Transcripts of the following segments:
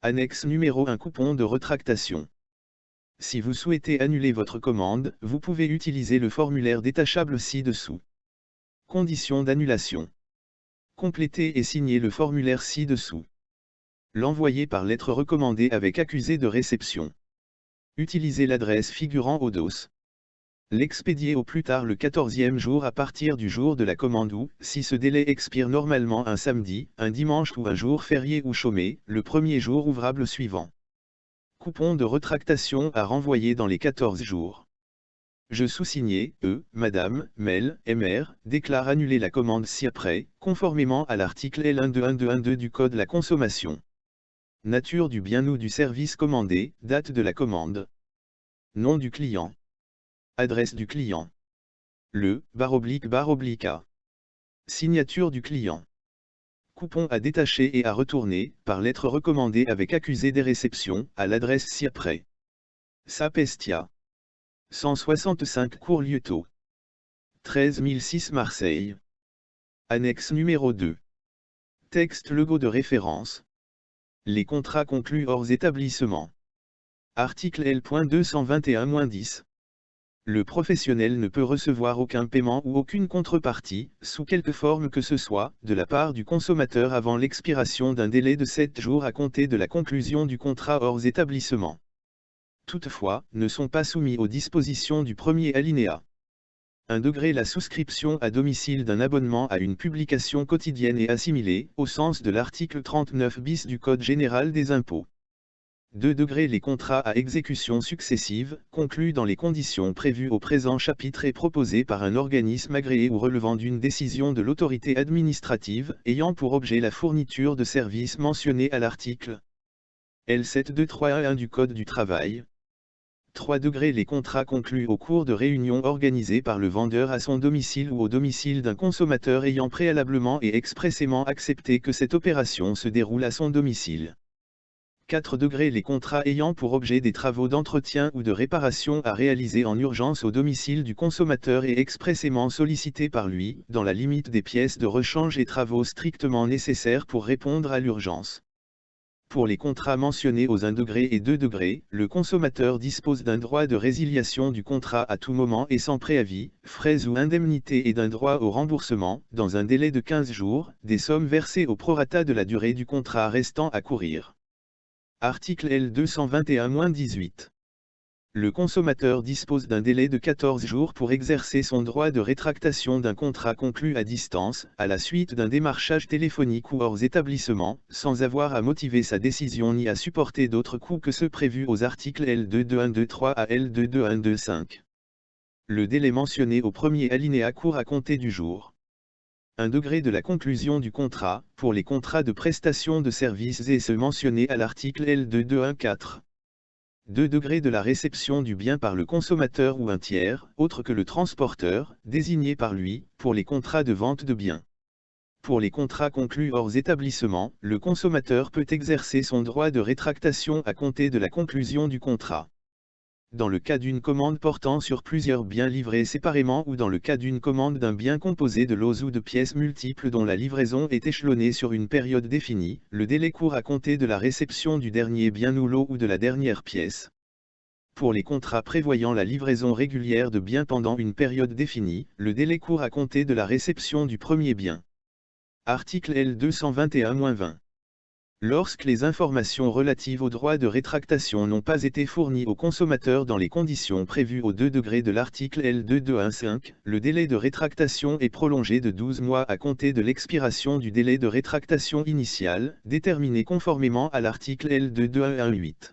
Annexe numéro 1 coupon de rétractation. Si vous souhaitez annuler votre commande, vous pouvez utiliser le formulaire détachable ci-dessous. Conditions d'annulation. Complétez et signez le formulaire ci-dessous. L'envoyer par lettre recommandée avec accusé de réception. Utilisez l'adresse figurant au dos. L'expédier au plus tard le 14e jour à partir du jour de la commande ou, si ce délai expire normalement un samedi, un dimanche ou un jour férié ou chômé, le premier jour ouvrable suivant. Coupon de rétractation à renvoyer dans les 14 jours. Je sous-signé, Madame, Mel, MR, déclare annuler la commande ci-après, conformément à l'article L12112 du Code de la consommation. Nature du bien ou du service commandé, date de la commande. Nom du client. Adresse du client. /A. Signature du client. Coupon à détacher et à retourner, par lettre recommandée avec accusé des réceptions, à l'adresse ci-après. Sapestia. 165 Cours Lieuteau. 13006 Marseille. Annexe numéro 2. Texte logo de référence. Les contrats conclus hors établissement. Article L.221-10. Le professionnel ne peut recevoir aucun paiement ou aucune contrepartie, sous quelque forme que ce soit, de la part du consommateur avant l'expiration d'un délai de 7 jours à compter de la conclusion du contrat hors établissement. Toutefois, ne sont pas soumis aux dispositions du premier alinéa. 1 degré la souscription à domicile d'un abonnement à une publication quotidienne et assimilée, au sens de l'article 39 bis du Code général des impôts. 2 degrés les contrats à exécution successive, conclus dans les conditions prévues au présent chapitre et proposés par un organisme agréé ou relevant d'une décision de l'autorité administrative, ayant pour objet la fourniture de services mentionnés à l'article L7231 du Code du travail. 3 degrés les contrats conclus au cours de réunions organisées par le vendeur à son domicile ou au domicile d'un consommateur ayant préalablement et expressément accepté que cette opération se déroule à son domicile. 4 degrés les contrats ayant pour objet des travaux d'entretien ou de réparation à réaliser en urgence au domicile du consommateur et expressément sollicités par lui, dans la limite des pièces de rechange et travaux strictement nécessaires pour répondre à l'urgence. Pour les contrats mentionnés aux 1 degré et 2 degrés, le consommateur dispose d'un droit de résiliation du contrat à tout moment et sans préavis, frais ou indemnités et d'un droit au remboursement, dans un délai de 15 jours, des sommes versées au prorata de la durée du contrat restant à courir. Article L221-18. Le consommateur dispose d'un délai de 14 jours pour exercer son droit de rétractation d'un contrat conclu à distance, à la suite d'un démarchage téléphonique ou hors établissement, sans avoir à motiver sa décision ni à supporter d'autres coûts que ceux prévus aux articles L22123 à L22125. Le délai mentionné au premier alinéa court à compter du jour. 1 degré de la conclusion du contrat, pour les contrats de prestation de services et ceux mentionnés à l'article L2214. 2 degrés de la réception du bien par le consommateur ou un tiers, autre que le transporteur, désigné par lui, pour les contrats de vente de biens. Pour les contrats conclus hors établissement, le consommateur peut exercer son droit de rétractation à compter de la conclusion du contrat. Dans le cas d'une commande portant sur plusieurs biens livrés séparément ou dans le cas d'une commande d'un bien composé de lots ou de pièces multiples dont la livraison est échelonnée sur une période définie, le délai court à compter de la réception du dernier bien ou lot ou de la dernière pièce. Pour les contrats prévoyant la livraison régulière de biens pendant une période définie, le délai court à compter de la réception du premier bien. Article L221-20. Lorsque les informations relatives au droit de rétractation n'ont pas été fournies au consommateur dans les conditions prévues au 2 degrés de l'article L2215, le délai de rétractation est prolongé de 12 mois à compter de l'expiration du délai de rétractation initial, déterminé conformément à l'article L22118.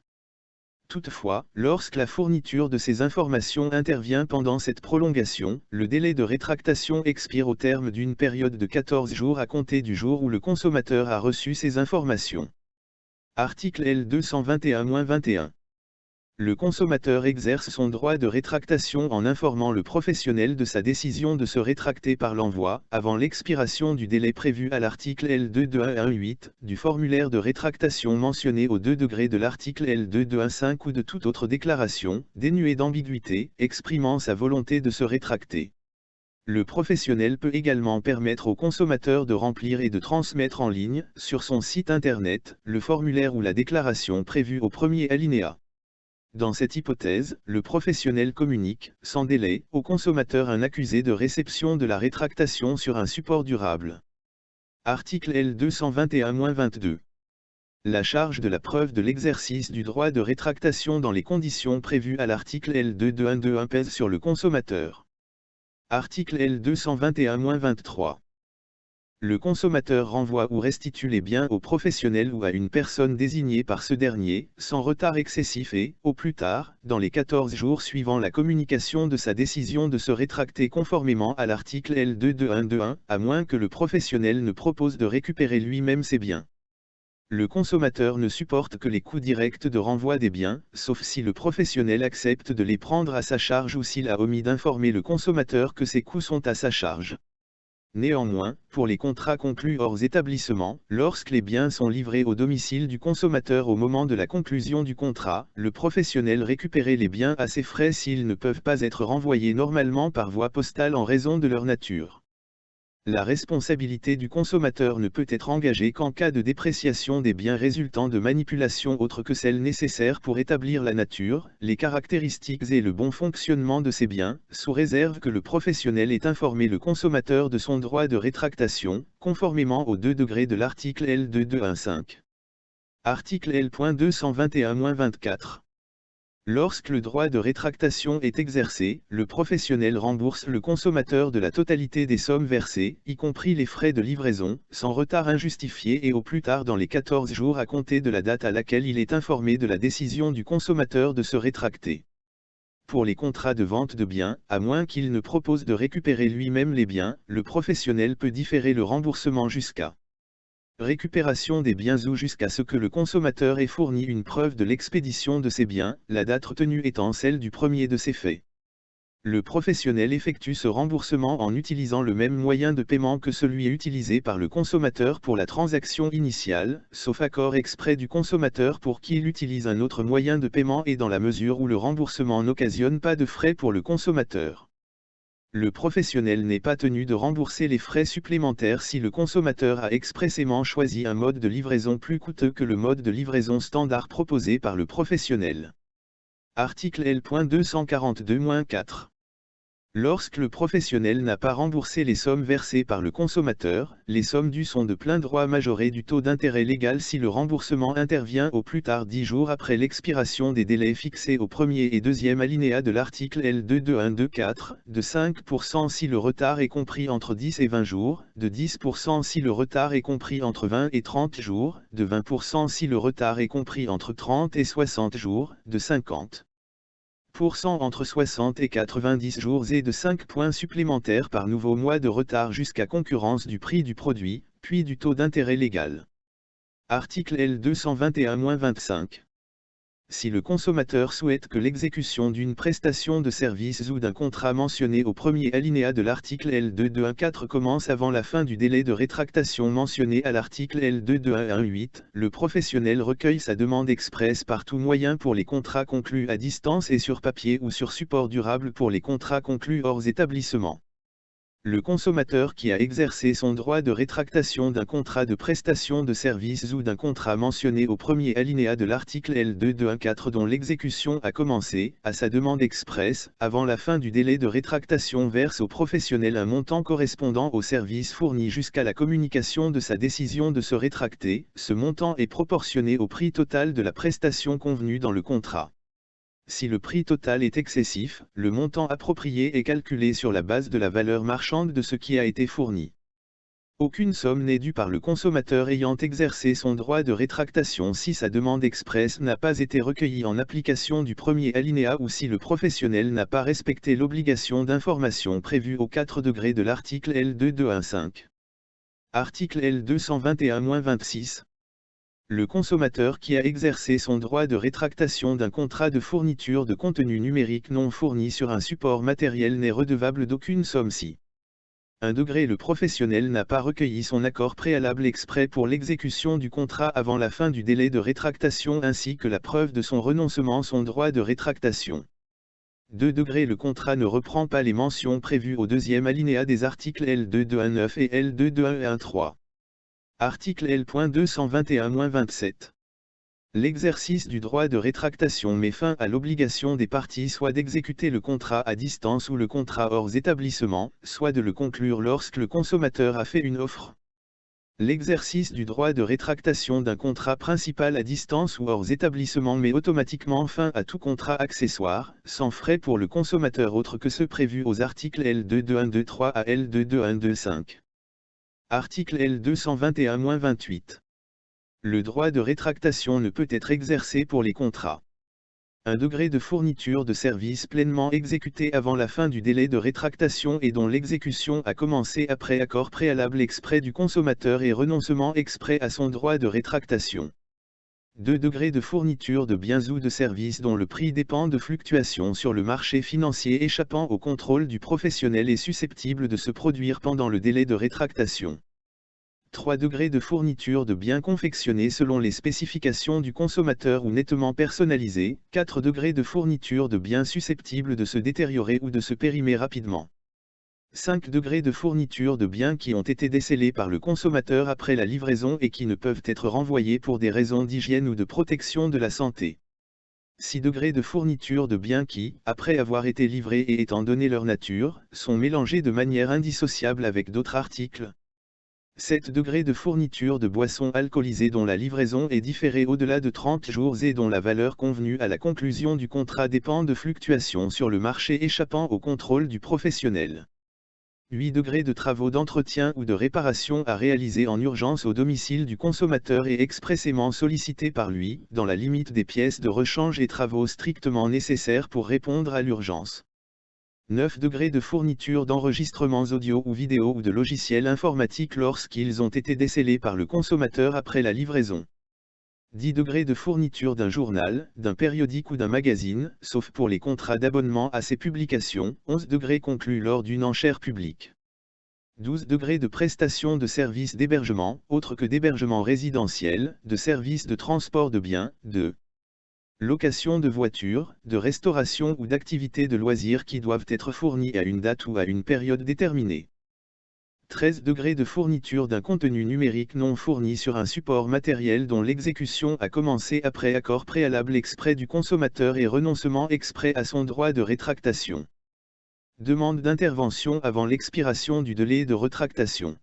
Toutefois, lorsque la fourniture de ces informations intervient pendant cette prolongation, le délai de rétractation expire au terme d'une période de 14 jours à compter du jour où le consommateur a reçu ces informations. Article L221-21. Le consommateur exerce son droit de rétractation en informant le professionnel de sa décision de se rétracter par l'envoi, avant l'expiration du délai prévu à l'article L22118, du formulaire de rétractation mentionné au 2 degrés de l'article L2215 ou de toute autre déclaration, dénuée d'ambiguïté, exprimant sa volonté de se rétracter. Le professionnel peut également permettre au consommateur de remplir et de transmettre en ligne, sur son site internet, le formulaire ou la déclaration prévue au premier alinéa. Dans cette hypothèse, le professionnel communique, sans délai, au consommateur un accusé de réception de la rétractation sur un support durable. Article L221-22. La charge de la preuve de l'exercice du droit de rétractation dans les conditions prévues à l'article L22121 pèse sur le consommateur. Article L221-23. Le consommateur renvoie ou restitue les biens au professionnel ou à une personne désignée par ce dernier, sans retard excessif et, au plus tard, dans les 14 jours suivant la communication de sa décision de se rétracter conformément à l'article L22121, à moins que le professionnel ne propose de récupérer lui-même ses biens. Le consommateur ne supporte que les coûts directs de renvoi des biens, sauf si le professionnel accepte de les prendre à sa charge ou s'il a omis d'informer le consommateur que ces coûts sont à sa charge. Néanmoins, pour les contrats conclus hors établissement, lorsque les biens sont livrés au domicile du consommateur au moment de la conclusion du contrat, le professionnel récupérait les biens à ses frais s'ils ne peuvent pas être renvoyés normalement par voie postale en raison de leur nature. La responsabilité du consommateur ne peut être engagée qu'en cas de dépréciation des biens résultant de manipulations autres que celles nécessaires pour établir la nature, les caractéristiques et le bon fonctionnement de ces biens, sous réserve que le professionnel ait informé le consommateur de son droit de rétractation, conformément aux 2 degrés de l'article L2215. Article L.221-24. Lorsque le droit de rétractation est exercé, le professionnel rembourse le consommateur de la totalité des sommes versées, y compris les frais de livraison, sans retard injustifié et au plus tard dans les 14 jours à compter de la date à laquelle il est informé de la décision du consommateur de se rétracter. Pour les contrats de vente de biens, à moins qu'il ne propose de récupérer lui-même les biens, le professionnel peut différer le remboursement jusqu'à récupération des biens ou jusqu'à ce que le consommateur ait fourni une preuve de l'expédition de ces biens, la date retenue étant celle du premier de ces faits. Le professionnel effectue ce remboursement en utilisant le même moyen de paiement que celui utilisé par le consommateur pour la transaction initiale, sauf accord exprès du consommateur pour qui il utilise un autre moyen de paiement et dans la mesure où le remboursement n'occasionne pas de frais pour le consommateur. Le professionnel n'est pas tenu de rembourser les frais supplémentaires si le consommateur a expressément choisi un mode de livraison plus coûteux que le mode de livraison standard proposé par le professionnel. Article L.242-4. Lorsque le professionnel n'a pas remboursé les sommes versées par le consommateur, les sommes dues sont de plein droit majorées du taux d'intérêt légal si le remboursement intervient au plus tard 10 jours après l'expiration des délais fixés au premier et deuxième alinéa de l'article L22124, de 5% si le retard est compris entre 10 et 20 jours, de 10% si le retard est compris entre 20 et 30 jours, de 20% si le retard est compris entre 30 et 60 jours, de 50% entre 60 et 90 jours et de 5 points supplémentaires par nouveau mois de retard jusqu'à concurrence du prix du produit, puis du taux d'intérêt légal. Article L221-25. Si le consommateur souhaite que l'exécution d'une prestation de service ou d'un contrat mentionné au premier alinéa de l'article L2214 commence avant la fin du délai de rétractation mentionné à l'article L22118, le professionnel recueille sa demande expresse par tout moyen pour les contrats conclus à distance et sur papier ou sur support durable pour les contrats conclus hors établissement. Le consommateur qui a exercé son droit de rétractation d'un contrat de prestation de service ou d'un contrat mentionné au premier alinéa de l'article L2214 dont l'exécution a commencé, à sa demande expresse, avant la fin du délai de rétractation verse au professionnel un montant correspondant au service fourni jusqu'à la communication de sa décision de se rétracter. Ce montant est proportionné au prix total de la prestation convenue dans le contrat. Si le prix total est excessif, le montant approprié est calculé sur la base de la valeur marchande de ce qui a été fourni. Aucune somme n'est due par le consommateur ayant exercé son droit de rétractation si sa demande expresse n'a pas été recueillie en application du premier alinéa ou si le professionnel n'a pas respecté l'obligation d'information prévue au 4 degrés de l'article L2215. Article L221-26. Le consommateur qui a exercé son droit de rétractation d'un contrat de fourniture de contenu numérique non fourni sur un support matériel n'est redevable d'aucune somme si 1 degré le professionnel n'a pas recueilli son accord préalable exprès pour l'exécution du contrat avant la fin du délai de rétractation ainsi que la preuve de son renoncement son droit de rétractation. 2 Le contrat ne reprend pas les mentions prévues au deuxième alinéa des articles L2219 et L2213. Article L.221-27. L'exercice du droit de rétractation met fin à l'obligation des parties soit d'exécuter le contrat à distance ou le contrat hors établissement, soit de le conclure lorsque le consommateur a fait une offre. L'exercice du droit de rétractation d'un contrat principal à distance ou hors établissement met automatiquement fin à tout contrat accessoire, sans frais pour le consommateur autre que ceux prévus aux articles L22123 à L22125. Article L221-28. Le droit de rétractation ne peut être exercé pour les contrats. Un degré de fourniture de services pleinement exécuté avant la fin du délai de rétractation et dont l'exécution a commencé après accord préalable exprès du consommateur et renoncement exprès à son droit de rétractation. 2 de fourniture de biens ou de services dont le prix dépend de fluctuations sur le marché financier échappant au contrôle du professionnel et susceptible de se produire pendant le délai de rétractation. 3 de fourniture de biens confectionnés selon les spécifications du consommateur ou nettement personnalisés. 4 de fourniture de biens susceptibles de se détériorer ou de se périmer rapidement. 5 de fourniture de biens qui ont été décelés par le consommateur après la livraison et qui ne peuvent être renvoyés pour des raisons d'hygiène ou de protection de la santé. 6 de fourniture de biens qui, après avoir été livrés et étant donné leur nature, sont mélangés de manière indissociable avec d'autres articles. 7 de fourniture de boissons alcoolisées dont la livraison est différée au-delà de 30 jours et dont la valeur convenue à la conclusion du contrat dépend de fluctuations sur le marché échappant au contrôle du professionnel. 8 de travaux d'entretien ou de réparation à réaliser en urgence au domicile du consommateur et expressément sollicités par lui, dans la limite des pièces de rechange et travaux strictement nécessaires pour répondre à l'urgence. 9 de fourniture d'enregistrements audio ou vidéo ou de logiciels informatiques lorsqu'ils ont été décelés par le consommateur après la livraison. 10 de fourniture d'un journal, d'un périodique ou d'un magazine, sauf pour les contrats d'abonnement à ces publications. 11 conclus lors d'une enchère publique. 12 de prestation de services d'hébergement, autres que d'hébergement résidentiel, de services de transport de biens, de location de voitures, de restauration ou d'activités de loisirs qui doivent être fournis à une date ou à une période déterminée. 13 de fourniture d'un contenu numérique non fourni sur un support matériel dont l'exécution a commencé après accord préalable exprès du consommateur et renoncement exprès à son droit de rétractation. Demande d'intervention avant l'expiration du délai de rétractation.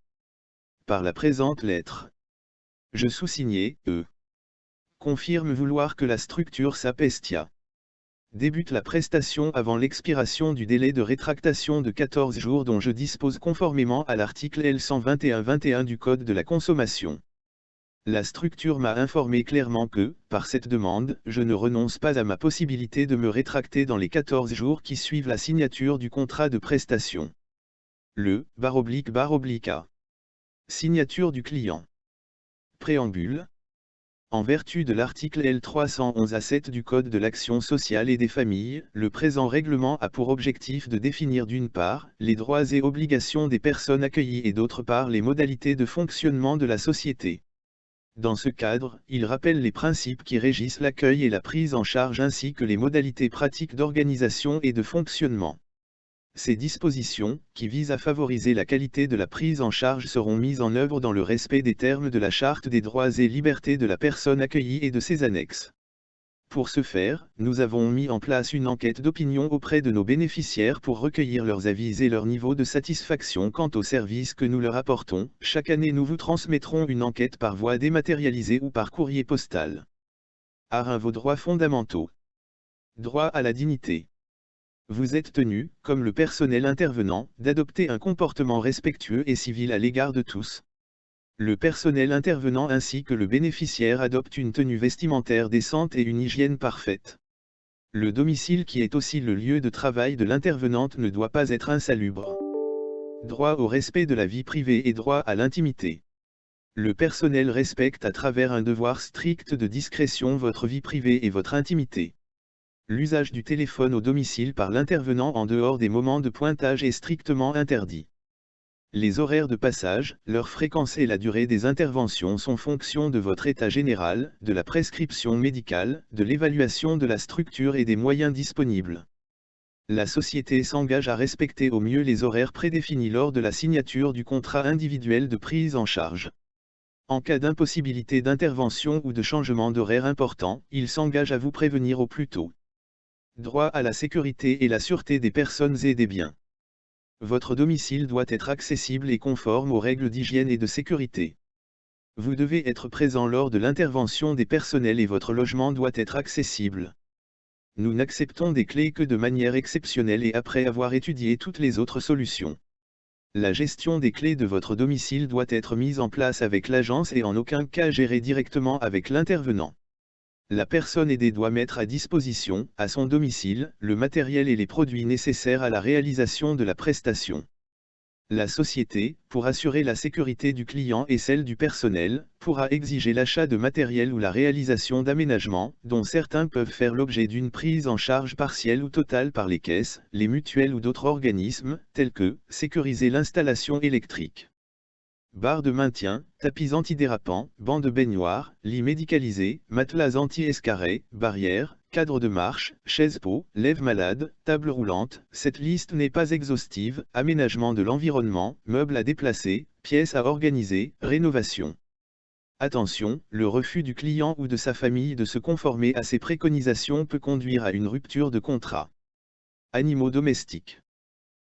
Par la présente lettre. Je sous-signé, confirme vouloir que la structure Sapestia débute la prestation avant l'expiration du délai de rétractation de 14 jours dont je dispose conformément à l'article L121-21 du Code de la consommation. La structure m'a informé clairement que, par cette demande, je ne renonce pas à ma possibilité de me rétracter dans les 14 jours qui suivent la signature du contrat de prestation. Le /A. Signature du client. Préambule. En vertu de l'article L311-7 du Code de l'action sociale et des familles, le présent règlement a pour objectif de définir d'une part, les droits et obligations des personnes accueillies et d'autre part les modalités de fonctionnement de la société. Dans ce cadre, il rappelle les principes qui régissent l'accueil et la prise en charge ainsi que les modalités pratiques d'organisation et de fonctionnement. Ces dispositions, qui visent à favoriser la qualité de la prise en charge seront mises en œuvre dans le respect des termes de la Charte des droits et libertés de la personne accueillie et de ses annexes. Pour ce faire, nous avons mis en place une enquête d'opinion auprès de nos bénéficiaires pour recueillir leurs avis et leur niveau de satisfaction quant aux services que nous leur apportons. Chaque année nous vous transmettrons une enquête par voie dématérialisée ou par courrier postal. art. Vos droits fondamentaux. Droit à la dignité. Vous êtes tenu, comme le personnel intervenant, d'adopter un comportement respectueux et civil à l'égard de tous. Le personnel intervenant ainsi que le bénéficiaire adoptent une tenue vestimentaire décente et une hygiène parfaite. Le domicile qui est aussi le lieu de travail de l'intervenante ne doit pas être insalubre. Droit au respect de la vie privée et droit à l'intimité. Le personnel respecte à travers un devoir strict de discrétion votre vie privée et votre intimité. L'usage du téléphone au domicile par l'intervenant en dehors des moments de pointage est strictement interdit. Les horaires de passage, leur fréquence et la durée des interventions sont fonction de votre état général, de la prescription médicale, de l'évaluation de la structure et des moyens disponibles. La société s'engage à respecter au mieux les horaires prédéfinis lors de la signature du contrat individuel de prise en charge. En cas d'impossibilité d'intervention ou de changement d'horaire important, il s'engage à vous prévenir au plus tôt. Droit à la sécurité et la sûreté des personnes et des biens. Votre domicile doit être accessible et conforme aux règles d'hygiène et de sécurité. Vous devez être présent lors de l'intervention des personnels et votre logement doit être accessible. Nous n'acceptons des clés que de manière exceptionnelle et après avoir étudié toutes les autres solutions. La gestion des clés de votre domicile doit être mise en place avec l'agence et en aucun cas gérée directement avec l'intervenant. La personne aidée doit mettre à disposition, à son domicile, le matériel et les produits nécessaires à la réalisation de la prestation. La société, pour assurer la sécurité du client et celle du personnel, pourra exiger l'achat de matériel ou la réalisation d'aménagements, dont certains peuvent faire l'objet d'une prise en charge partielle ou totale par les caisses, les mutuelles ou d'autres organismes, tels que, sécuriser l'installation électrique. Barres de maintien, tapis antidérapants, bancs de baignoire, lits médicalisés, matelas anti-escarrés, barrières, cadre de marche, chaise-pot, lève-malade, table roulante. Cette liste n'est pas exhaustive, aménagement de l'environnement, meubles à déplacer, pièces à organiser, rénovation. Attention, le refus du client ou de sa famille de se conformer à ces préconisations peut conduire à une rupture de contrat. Animaux domestiques.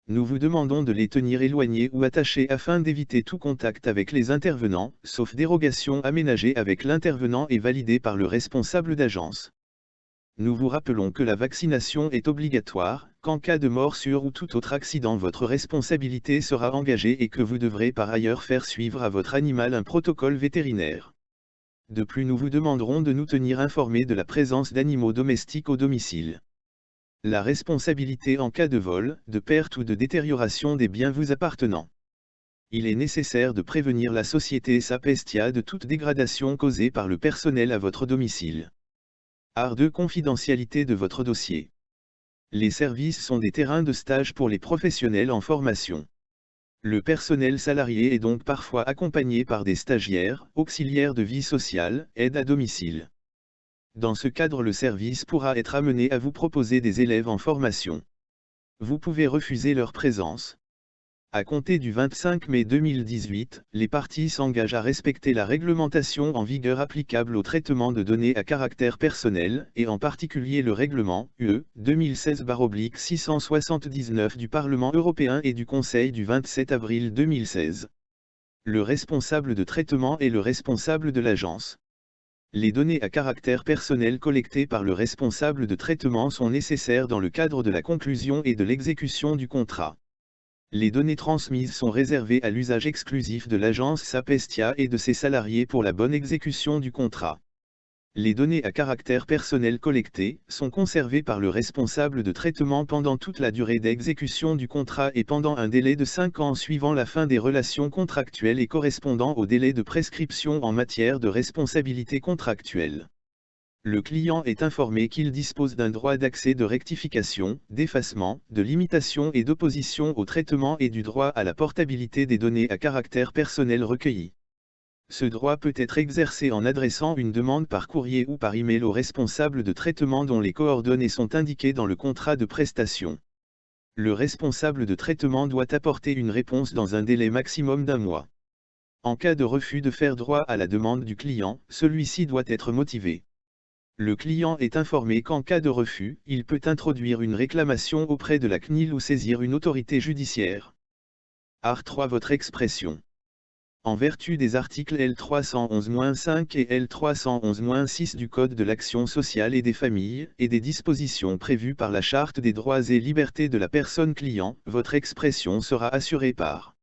Nous vous demandons de les tenir éloignés ou attachés afin d'éviter tout contact avec les intervenants, sauf dérogation aménagée avec l'intervenant et validée par le responsable d'agence. Nous vous rappelons que la vaccination est obligatoire, qu'en cas de morsure ou tout autre accident votre responsabilité sera engagée et que vous devrez par ailleurs faire suivre à votre animal un protocole vétérinaire. De plus, nous vous demanderons de nous tenir informés de la présence d'animaux domestiques au domicile. La responsabilité en cas de vol, de perte ou de détérioration des biens vous appartenant. Il est nécessaire de prévenir la société Sapestia de toute dégradation causée par le personnel à votre domicile. Art de confidentialité de votre dossier. Les services sont des terrains de stage pour les professionnels en formation. Le personnel salarié est donc parfois accompagné par des stagiaires, auxiliaires de vie sociale, aides à domicile. Dans ce cadre, le service pourra être amené à vous proposer des élèves en formation. Vous pouvez refuser leur présence. À compter du 25 mai 2018, les parties s'engagent à respecter la réglementation en vigueur applicable au traitement de données à caractère personnel, et en particulier le règlement UE 2016/679 du Parlement européen et du Conseil du 27 avril 2016. Le responsable de traitement est le responsable de l'agence. Les données à caractère personnel collectées par le responsable de traitement sont nécessaires dans le cadre de la conclusion et de l'exécution du contrat. Les données transmises sont réservées à l'usage exclusif de l'agence Sapestia et de ses salariés pour la bonne exécution du contrat. Les données à caractère personnel collectées sont conservées par le responsable de traitement pendant toute la durée d'exécution du contrat et pendant un délai de 5 ans suivant la fin des relations contractuelles et correspondant au délai de prescription en matière de responsabilité contractuelle. Le client est informé qu'il dispose d'un droit d'accès de rectification, d'effacement, de limitation et d'opposition au traitement et du droit à la portabilité des données à caractère personnel recueillies. Ce droit peut être exercé en adressant une demande par courrier ou par email au responsable de traitement dont les coordonnées sont indiquées dans le contrat de prestation. Le responsable de traitement doit apporter une réponse dans un délai maximum d'1 mois. En cas de refus de faire droit à la demande du client, celui-ci doit être motivé. Le client est informé qu'en cas de refus, il peut introduire une réclamation auprès de la CNIL ou saisir une autorité judiciaire. Art 3. Votre expression. En vertu des articles L311-5 et L311-6 du Code de l'action sociale et des familles, et des dispositions prévues par la Charte des droits et libertés de la personne client, votre expression sera assurée par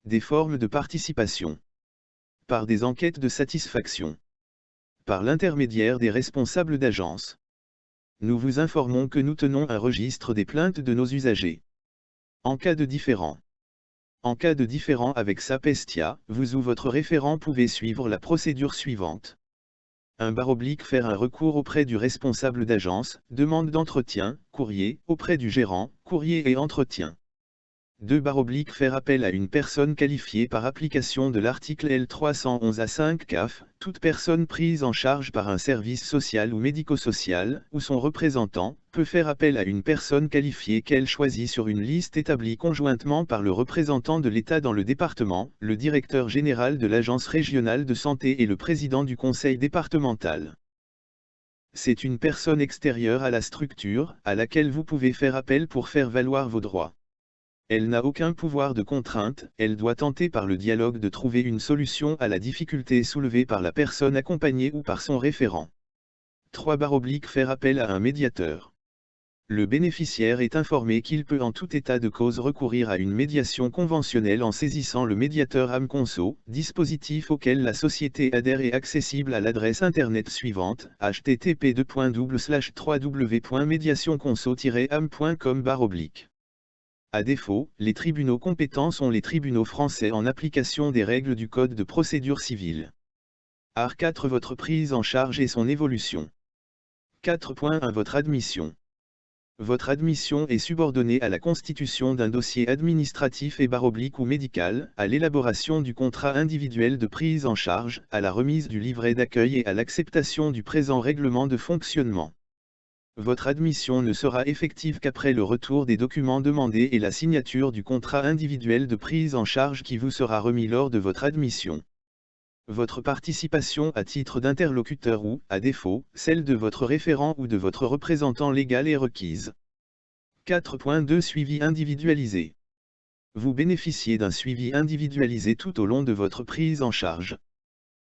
des formes de participation, par des enquêtes de satisfaction, par l'intermédiaire des responsables d'agence. Nous vous informons que nous tenons un registre des plaintes de nos usagers. En cas de différend. En cas de différend avec Sapestia, vous ou votre référent pouvez suivre la procédure suivante. Faire un recours auprès du responsable d'agence, demande d'entretien, courrier, auprès du gérant, courrier et entretien. 2/faire appel à une personne qualifiée par application de l'article L311A5 CAF, toute personne prise en charge par un service social ou médico-social, ou son représentant, peut faire appel à une personne qualifiée qu'elle choisit sur une liste établie conjointement par le représentant de l'État dans le département, le directeur général de l'agence régionale de santé et le président du conseil départemental. C'est une personne extérieure à la structure, à laquelle vous pouvez faire appel pour faire valoir vos droits. Elle n'a aucun pouvoir de contrainte, elle doit tenter par le dialogue de trouver une solution à la difficulté soulevée par la personne accompagnée ou par son référent. 3/faire appel à un médiateur. Le bénéficiaire est informé qu'il peut en tout état de cause recourir à une médiation conventionnelle en saisissant le médiateur AMConso, dispositif auquel la société adhère et accessible à l'adresse internet suivante, http://www.mediationconso-am.com/. À défaut, les tribunaux compétents sont les tribunaux français en application des règles du Code de procédure civile. Art 4 Votre prise en charge et son évolution. 4.1 Votre admission. Votre admission est subordonnée à la constitution d'un dossier administratif et ou médical, à l'élaboration du contrat individuel de prise en charge, à la remise du livret d'accueil et à l'acceptation du présent règlement de fonctionnement. Votre admission ne sera effective qu'après le retour des documents demandés et la signature du contrat individuel de prise en charge qui vous sera remis lors de votre admission. Votre participation à titre d'interlocuteur ou, à défaut, celle de votre référent ou de votre représentant légal est requise. 4.2 Suivi individualisé. Vous bénéficiez d'un suivi individualisé tout au long de votre prise en charge.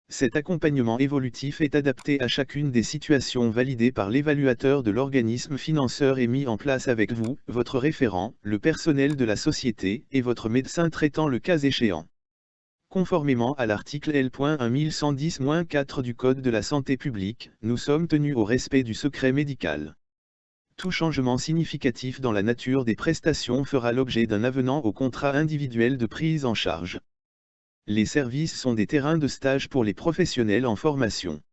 Cet accompagnement évolutif est adapté à chacune des situations validées par l'évaluateur de l'organisme financeur et mis en place avec vous, votre référent, le personnel de la société, et votre médecin traitant le cas échéant. Conformément à l'article L.1110-4 du Code de la santé publique, nous sommes tenus au respect du secret médical. Tout changement significatif dans la nature des prestations fera l'objet d'un avenant au contrat individuel de prise en charge. Les services sont des terrains de stage pour les professionnels en formation.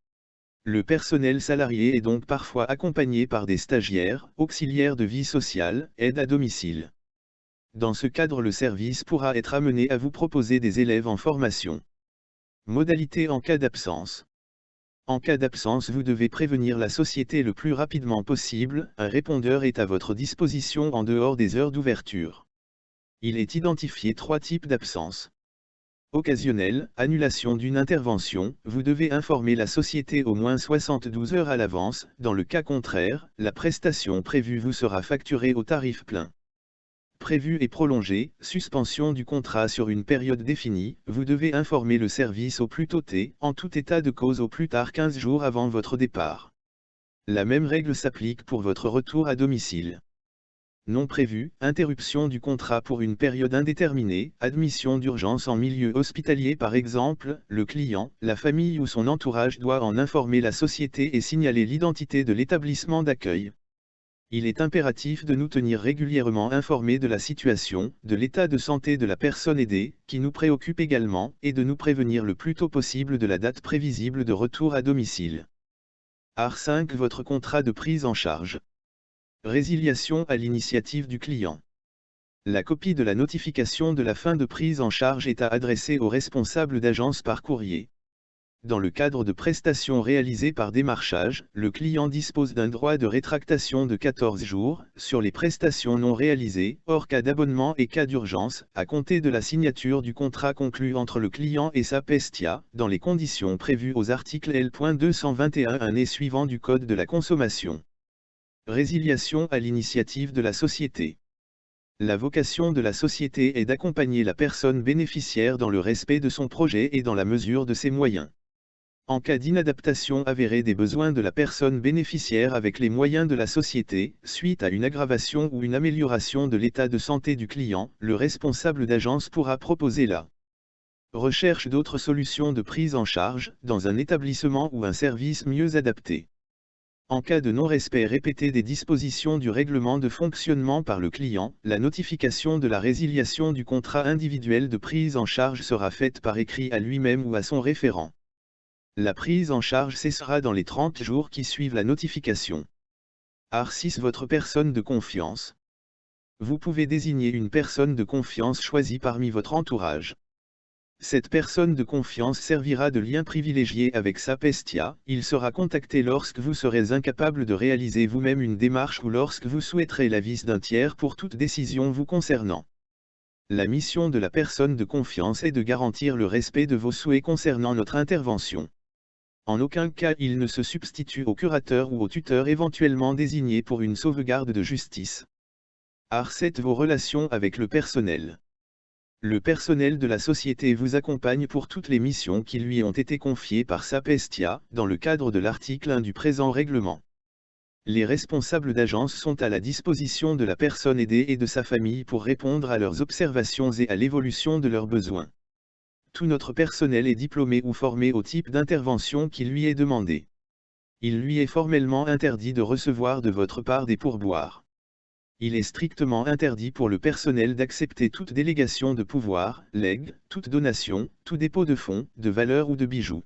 Le personnel salarié est donc parfois accompagné par des stagiaires, auxiliaires de vie sociale, aides à domicile. Dans ce cadre, le service pourra être amené à vous proposer des élèves en formation. Modalité en cas d'absence. En cas d'absence, vous devez prévenir la société le plus rapidement possible, un répondeur est à votre disposition en dehors des heures d'ouverture. Il est identifié 3 types d'absence. Occasionnelle, annulation d'une intervention, vous devez informer la société au moins 72 heures à l'avance, dans le cas contraire, la prestation prévue vous sera facturée au tarif plein. Prévu et prolongé, suspension du contrat sur une période définie, vous devez informer le service au plus tôt en tout état de cause au plus tard 15 jours avant votre départ. La même règle s'applique pour votre retour à domicile. Non prévu, interruption du contrat pour une période indéterminée, admission d'urgence en milieu hospitalier par exemple, le client, la famille ou son entourage doit en informer la société et signaler l'identité de l'établissement d'accueil. Il est impératif de nous tenir régulièrement informés de la situation, de l'état de santé de la personne aidée, qui nous préoccupe également, et de nous prévenir le plus tôt possible de la date prévisible de retour à domicile. Art 5 Votre contrat de prise en charge. Résiliation à l'initiative du client. La copie de la notification de la fin de prise en charge est à adresser au responsable d'agence par courrier. Dans le cadre de prestations réalisées par démarchage, le client dispose d'un droit de rétractation de 14 jours, sur les prestations non réalisées, hors cas d'abonnement et cas d'urgence, à compter de la signature du contrat conclu entre le client et Sapestia, dans les conditions prévues aux articles L.221 et suivants du Code de la consommation. Résiliation à l'initiative de la société. La vocation de la société est d'accompagner la personne bénéficiaire dans le respect de son projet et dans la mesure de ses moyens. En cas d'inadaptation avérée des besoins de la personne bénéficiaire avec les moyens de la société, suite à une aggravation ou une amélioration de l'état de santé du client, le responsable d'agence pourra proposer la recherche d'autres solutions de prise en charge, dans un établissement ou un service mieux adapté. En cas de non-respect répété des dispositions du règlement de fonctionnement par le client, la notification de la résiliation du contrat individuel de prise en charge sera faite par écrit à lui-même ou à son référent. La prise en charge cessera dans les 30 jours qui suivent la notification. Art 6 Votre personne de confiance. Vous pouvez désigner une personne de confiance choisie parmi votre entourage. Cette personne de confiance servira de lien privilégié avec Sapestia. Il sera contacté lorsque vous serez incapable de réaliser vous-même une démarche ou lorsque vous souhaiterez l'avis d'un tiers pour toute décision vous concernant. La mission de la personne de confiance est de garantir le respect de vos souhaits concernant notre intervention. En aucun cas il ne se substitue au curateur ou au tuteur éventuellement désigné pour une sauvegarde de justice. Art7 vos relations avec le personnel. Le personnel de la société vous accompagne pour toutes les missions qui lui ont été confiées par Sapestia, dans le cadre de l'article 1 du présent règlement. Les responsables d'agence sont à la disposition de la personne aidée et de sa famille pour répondre à leurs observations et à l'évolution de leurs besoins. Tout notre personnel est diplômé ou formé au type d'intervention qui lui est demandé. Il lui est formellement interdit de recevoir de votre part des pourboires. Il est strictement interdit pour le personnel d'accepter toute délégation de pouvoir, legs, toute donation, tout dépôt de fonds, de valeurs ou de bijoux.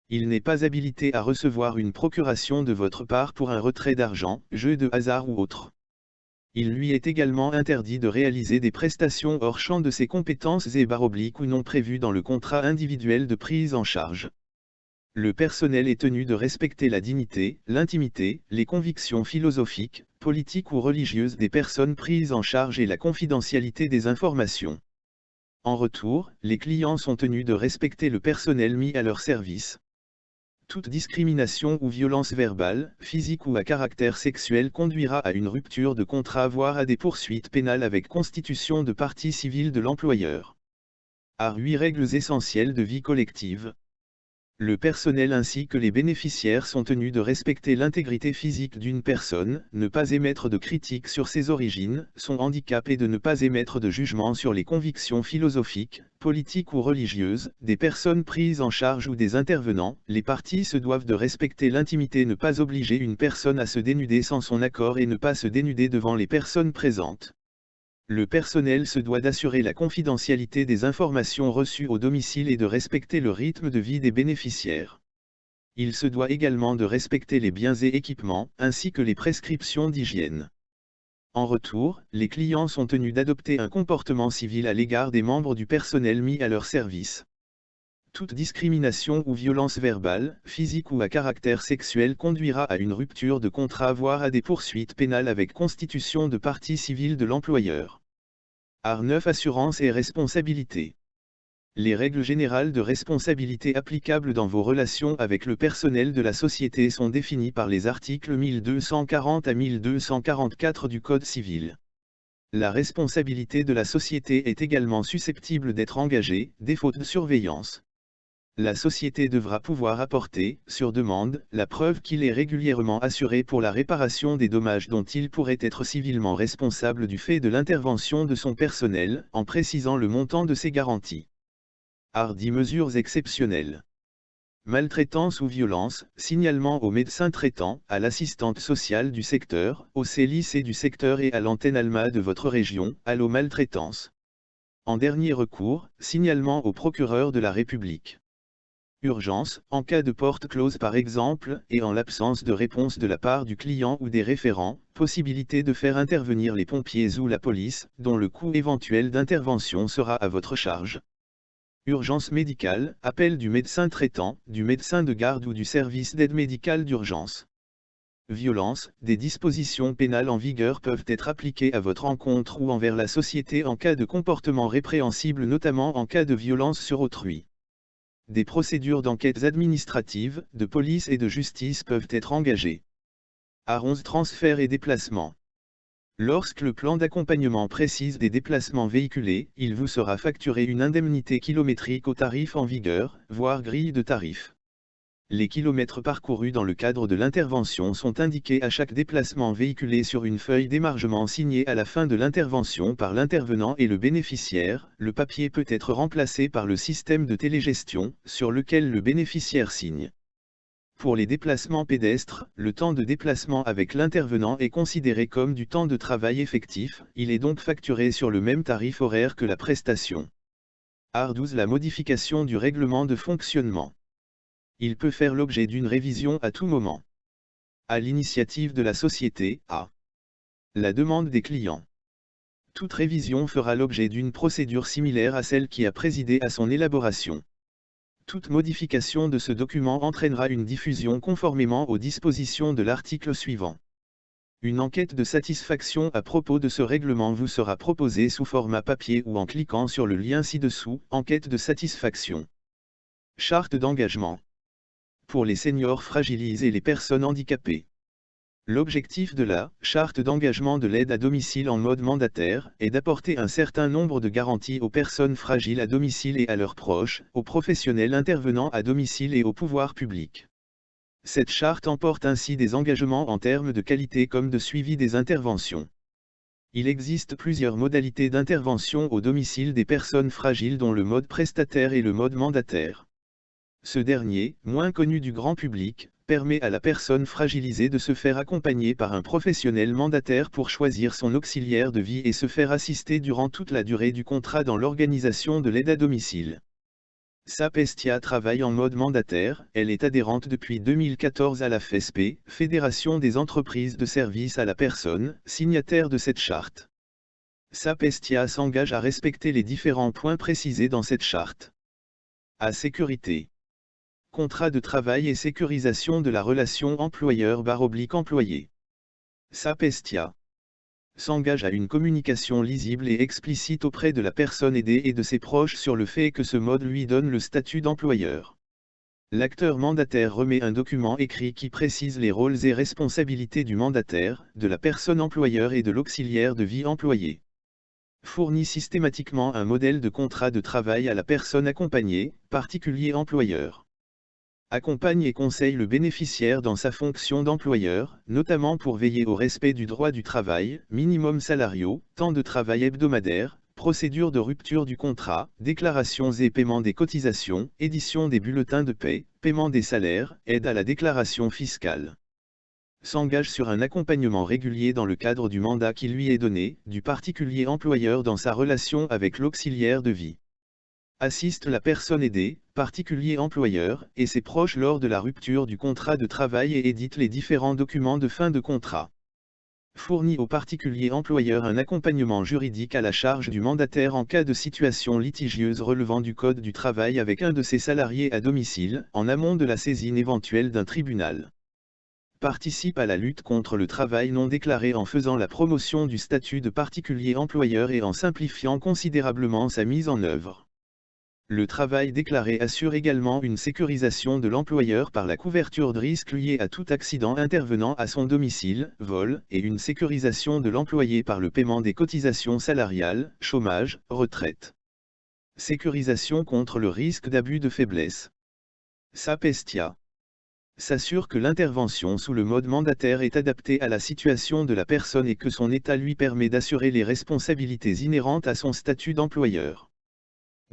Il n'est pas habilité à recevoir une procuration de votre part pour un retrait d'argent, jeu de hasard ou autre. Il lui est également interdit de réaliser des prestations hors champ de ses compétences et / ou non prévues dans le contrat individuel de prise en charge. Le personnel est tenu de respecter la dignité, l'intimité, les convictions philosophiques, politiques ou religieuses des personnes prises en charge et la confidentialité des informations. En retour, les clients sont tenus de respecter le personnel mis à leur service. Toute discrimination ou violence verbale, physique ou à caractère sexuel conduira à une rupture de contrat voire à des poursuites pénales avec constitution de partie civile de l'employeur. À 8 règles essentielles de vie collective. Le personnel ainsi que les bénéficiaires sont tenus de respecter l'intégrité physique d'une personne, ne pas émettre de critiques sur ses origines, son handicap et de ne pas émettre de jugement sur les convictions philosophiques, politiques ou religieuses, des personnes prises en charge ou des intervenants. Les parties se doivent de respecter l'intimité, ne pas obliger une personne à se dénuder sans son accord et ne pas se dénuder devant les personnes présentes. Le personnel se doit d'assurer la confidentialité des informations reçues au domicile et de respecter le rythme de vie des bénéficiaires. Il se doit également de respecter les biens et équipements, ainsi que les prescriptions d'hygiène. En retour, les clients sont tenus d'adopter un comportement civil à l'égard des membres du personnel mis à leur service. Toute discrimination ou violence verbale, physique ou à caractère sexuel conduira à une rupture de contrat voire à des poursuites pénales avec constitution de partie civile de l'employeur. Art 9 Assurance et responsabilité. Les règles générales de responsabilité applicables dans vos relations avec le personnel de la société sont définies par les articles 1240 à 1244 du Code civil. La responsabilité de la société est également susceptible d'être engagée, défaut de surveillance. La société devra pouvoir apporter, sur demande, la preuve qu'il est régulièrement assuré pour la réparation des dommages dont il pourrait être civilement responsable du fait de l'intervention de son personnel, en précisant le montant de ses garanties. Art 10 mesures exceptionnelles. Maltraitance ou violence, signalement au médecin traitant, à l'assistante sociale du secteur, au CELIS et du secteur et à l'antenne ALMA de votre région, Allo Maltraitance. En dernier recours, signalement au procureur de la République. Urgence, en cas de porte close par exemple, et en l'absence de réponse de la part du client ou des référents, possibilité de faire intervenir les pompiers ou la police, dont le coût éventuel d'intervention sera à votre charge. Urgence médicale, appel du médecin traitant, du médecin de garde ou du service d'aide médicale d'urgence. Violence, des dispositions pénales en vigueur peuvent être appliquées à votre encontre ou envers la société en cas de comportement répréhensible, notamment en cas de violence sur autrui. Des procédures d'enquêtes administratives, de police et de justice peuvent être engagées. Art 11 Transferts et déplacements. Lorsque le plan d'accompagnement précise des déplacements véhiculés, il vous sera facturé une indemnité kilométrique au tarif en vigueur, voire grille de tarifs. Les kilomètres parcourus dans le cadre de l'intervention sont indiqués à chaque déplacement véhiculé sur une feuille d'émargement signée à la fin de l'intervention par l'intervenant et le bénéficiaire. Le papier peut être remplacé par le système de télégestion, sur lequel le bénéficiaire signe. Pour les déplacements pédestres, le temps de déplacement avec l'intervenant est considéré comme du temps de travail effectif, il est donc facturé sur le même tarif horaire que la prestation. Art 12 La modification du règlement de fonctionnement. Il peut faire l'objet d'une révision à tout moment. À l'initiative de la société, à la demande des clients. Toute révision fera l'objet d'une procédure similaire à celle qui a présidé à son élaboration. Toute modification de ce document entraînera une diffusion conformément aux dispositions de l'article suivant. Une enquête de satisfaction à propos de ce règlement vous sera proposée sous format papier ou en cliquant sur le lien ci-dessous, enquête de satisfaction. Charte d'engagement. Pour les seniors fragilisés et les personnes handicapées. L'objectif de la charte d'engagement de l'aide à domicile en mode mandataire est d'apporter un certain nombre de garanties aux personnes fragiles à domicile et à leurs proches, aux professionnels intervenant à domicile et au pouvoir public. Cette charte emporte ainsi des engagements en termes de qualité comme de suivi des interventions. Il existe plusieurs modalités d'intervention au domicile des personnes fragiles dont le mode prestataire et le mode mandataire. Ce dernier, moins connu du grand public, permet à la personne fragilisée de se faire accompagner par un professionnel mandataire pour choisir son auxiliaire de vie et se faire assister durant toute la durée du contrat dans l'organisation de l'aide à domicile. Sapestia travaille en mode mandataire, elle est adhérente depuis 2014 à la FESP, Fédération des entreprises de services à la personne, signataire de cette charte. Sapestia s'engage à respecter les différents points précisés dans cette charte. À sécurité. Contrat de travail et sécurisation de la relation employeur/employé. Sapestia s'engage à une communication lisible et explicite auprès de la personne aidée et de ses proches sur le fait que ce mode lui donne le statut d'employeur. L'acteur mandataire remet un document écrit qui précise les rôles et responsabilités du mandataire, de la personne employeur et de l'auxiliaire de vie employé. Fournit systématiquement un modèle de contrat de travail à la personne accompagnée, particulier employeur. Accompagne et conseille le bénéficiaire dans sa fonction d'employeur, notamment pour veiller au respect du droit du travail, minimum salariaux, temps de travail hebdomadaire, procédure de rupture du contrat, déclarations et paiement des cotisations, édition des bulletins de paie, paiement des salaires, aide à la déclaration fiscale. S'engage sur un accompagnement régulier dans le cadre du mandat qui lui est donné, du particulier employeur dans sa relation avec l'auxiliaire de vie. Assiste la personne aidée, particulier employeur, et ses proches lors de la rupture du contrat de travail et édite les différents documents de fin de contrat. Fournit au particulier employeur un accompagnement juridique à la charge du mandataire en cas de situation litigieuse relevant du Code du travail avec un de ses salariés à domicile, en amont de la saisine éventuelle d'un tribunal. Participe à la lutte contre le travail non déclaré en faisant la promotion du statut de particulier employeur et en simplifiant considérablement sa mise en œuvre. Le travail déclaré assure également une sécurisation de l'employeur par la couverture de risques liés à tout accident intervenant à son domicile, vol, et une sécurisation de l'employé par le paiement des cotisations salariales, chômage, retraite. Sécurisation contre le risque d'abus de faiblesse. Sapestia s'assure que l'intervention sous le mode mandataire est adaptée à la situation de la personne et que son état lui permet d'assurer les responsabilités inhérentes à son statut d'employeur.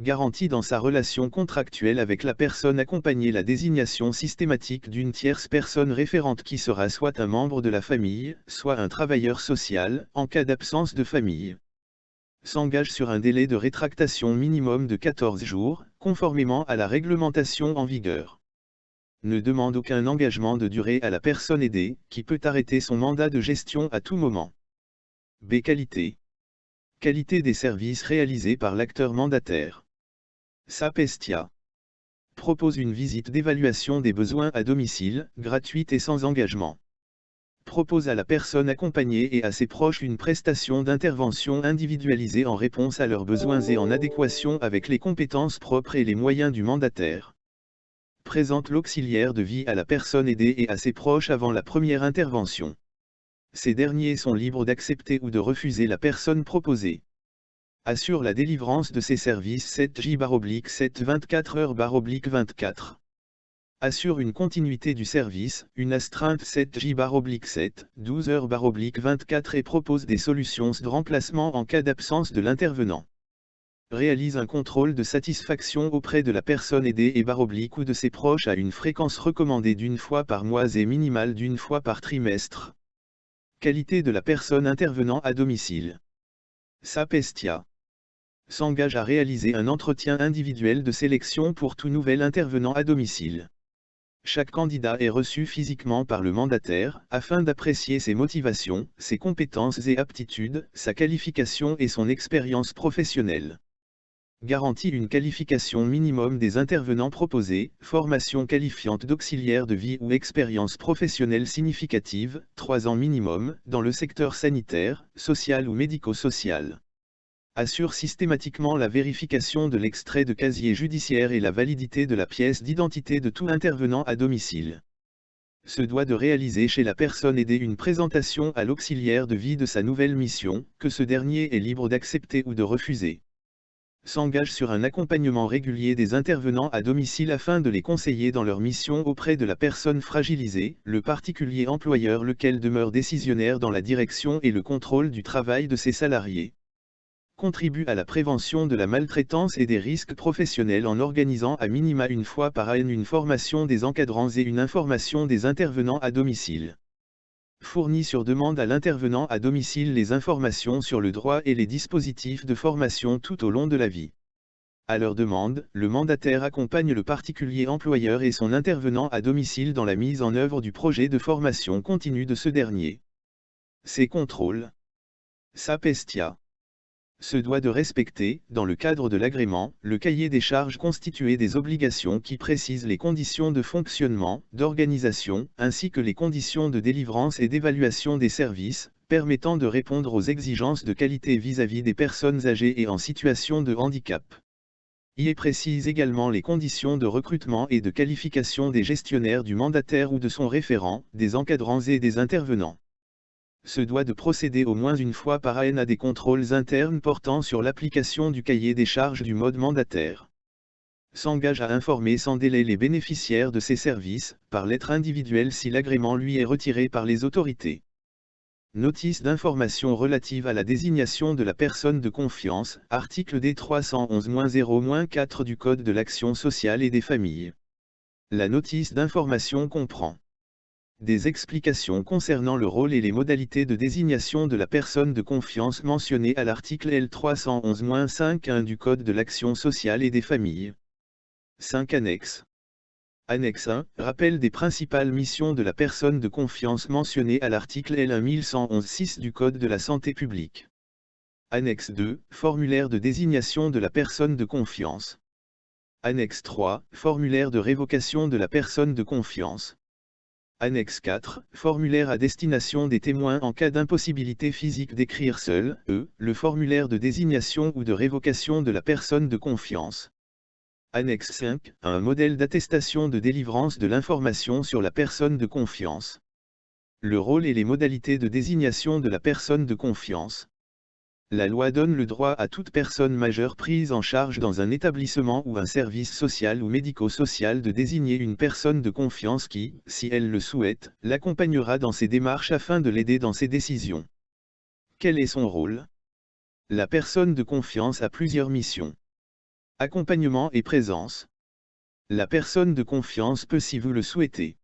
Garantit dans sa relation contractuelle avec la personne accompagnée la désignation systématique d'une tierce personne référente qui sera soit un membre de la famille, soit un travailleur social, en cas d'absence de famille. S'engage sur un délai de rétractation minimum de 14 jours, conformément à la réglementation en vigueur. Ne demande aucun engagement de durée à la personne aidée, qui peut arrêter son mandat de gestion à tout moment. B. Qualité. Qualité des services réalisés par l'acteur mandataire. Sapestia propose une visite d'évaluation des besoins à domicile, gratuite et sans engagement. Propose à la personne accompagnée et à ses proches une prestation d'intervention individualisée en réponse à leurs besoins et en adéquation avec les compétences propres et les moyens du mandataire. Présente l'auxiliaire de vie à la personne aidée et à ses proches avant la première intervention. Ces derniers sont libres d'accepter ou de refuser la personne proposée. Assure la délivrance de ces services 7J/7 24h/24. Assure une continuité du service, une astreinte 7J/7 12h/24 et propose des solutions de remplacement en cas d'absence de l'intervenant. Réalise un contrôle de satisfaction auprès de la personne aidée et ou de ses proches à une fréquence recommandée d'une fois par mois et minimale d'une fois par trimestre. Qualité de la personne intervenant à domicile. Sapestia s'engage à réaliser un entretien individuel de sélection pour tout nouvel intervenant à domicile. Chaque candidat est reçu physiquement par le mandataire, afin d'apprécier ses motivations, ses compétences et aptitudes, sa qualification et son expérience professionnelle. Garantit une qualification minimum des intervenants proposés, formation qualifiante d'auxiliaire de vie ou expérience professionnelle significative, 3 ans minimum, dans le secteur sanitaire, social ou médico-social. Assure systématiquement la vérification de l'extrait de casier judiciaire et la validité de la pièce d'identité de tout intervenant à domicile. Se doit de réaliser chez la personne aidée une présentation à l'auxiliaire de vie de sa nouvelle mission, que ce dernier est libre d'accepter ou de refuser. S'engage sur un accompagnement régulier des intervenants à domicile afin de les conseiller dans leur mission auprès de la personne fragilisée, le particulier employeur lequel demeure décisionnaire dans la direction et le contrôle du travail de ses salariés. Contribue à la prévention de la maltraitance et des risques professionnels en organisant à minima une fois par an une formation des encadrants et une information des intervenants à domicile. Fournit sur demande à l'intervenant à domicile les informations sur le droit et les dispositifs de formation tout au long de la vie. À leur demande, le mandataire accompagne le particulier employeur et son intervenant à domicile dans la mise en œuvre du projet de formation continue de ce dernier. Ces contrôles. Sapestia se doit de respecter, dans le cadre de l'agrément, le cahier des charges constitué des obligations qui précisent les conditions de fonctionnement, d'organisation, ainsi que les conditions de délivrance et d'évaluation des services, permettant de répondre aux exigences de qualité vis-à-vis des personnes âgées et en situation de handicap. Il précise également les conditions de recrutement et de qualification des gestionnaires du mandataire ou de son référent, des encadrants et des intervenants. Se doit de procéder au moins une fois par an à des contrôles internes portant sur l'application du cahier des charges du mode mandataire. S'engage à informer sans délai les bénéficiaires de ces services, par lettre individuelle si l'agrément lui est retiré par les autorités. Notice d'information relative à la désignation de la personne de confiance, article D 311-0-4 du Code de l'action sociale et des familles. La notice d'information comprend des explications concernant le rôle et les modalités de désignation de la personne de confiance mentionnée à l'article L 311-5-1 du Code de l'action sociale et des familles. 5 annexes. Annexe 1, rappel des principales missions de la personne de confiance mentionnée à l'article L 1111-6 du Code de la santé publique. Annexe 2, formulaire de désignation de la personne de confiance. Annexe 3, formulaire de révocation de la personne de confiance. Annexe 4, formulaire à destination des témoins en cas d'impossibilité physique d'écrire seul, le formulaire de désignation ou de révocation de la personne de confiance. Annexe 5, un modèle d'attestation de délivrance de l'information sur la personne de confiance. Le rôle et les modalités de désignation de la personne de confiance. La loi donne le droit à toute personne majeure prise en charge dans un établissement ou un service social ou médico-social de désigner une personne de confiance qui, si elle le souhaite, l'accompagnera dans ses démarches afin de l'aider dans ses décisions. Quel est son rôle? La personne de confiance a plusieurs missions. Accompagnement et présence. La personne de confiance peut, si vous le souhaitez,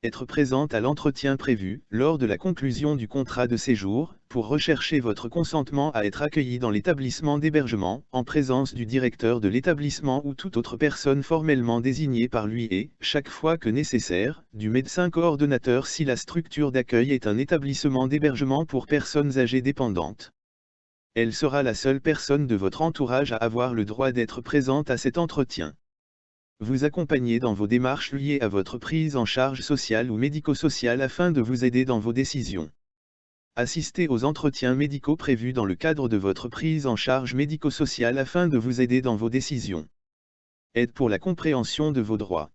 être présente à l'entretien prévu, lors de la conclusion du contrat de séjour, pour rechercher votre consentement à être accueilli dans l'établissement d'hébergement, en présence du directeur de l'établissement ou toute autre personne formellement désignée par lui et, chaque fois que nécessaire, du médecin coordonnateur si la structure d'accueil est un établissement d'hébergement pour personnes âgées dépendantes. Elle sera la seule personne de votre entourage à avoir le droit d'être présente à cet entretien. Vous accompagner dans vos démarches liées à votre prise en charge sociale ou médico-sociale afin de vous aider dans vos décisions. Assister aux entretiens médicaux prévus dans le cadre de votre prise en charge médico-sociale afin de vous aider dans vos décisions. Aide pour la compréhension de vos droits.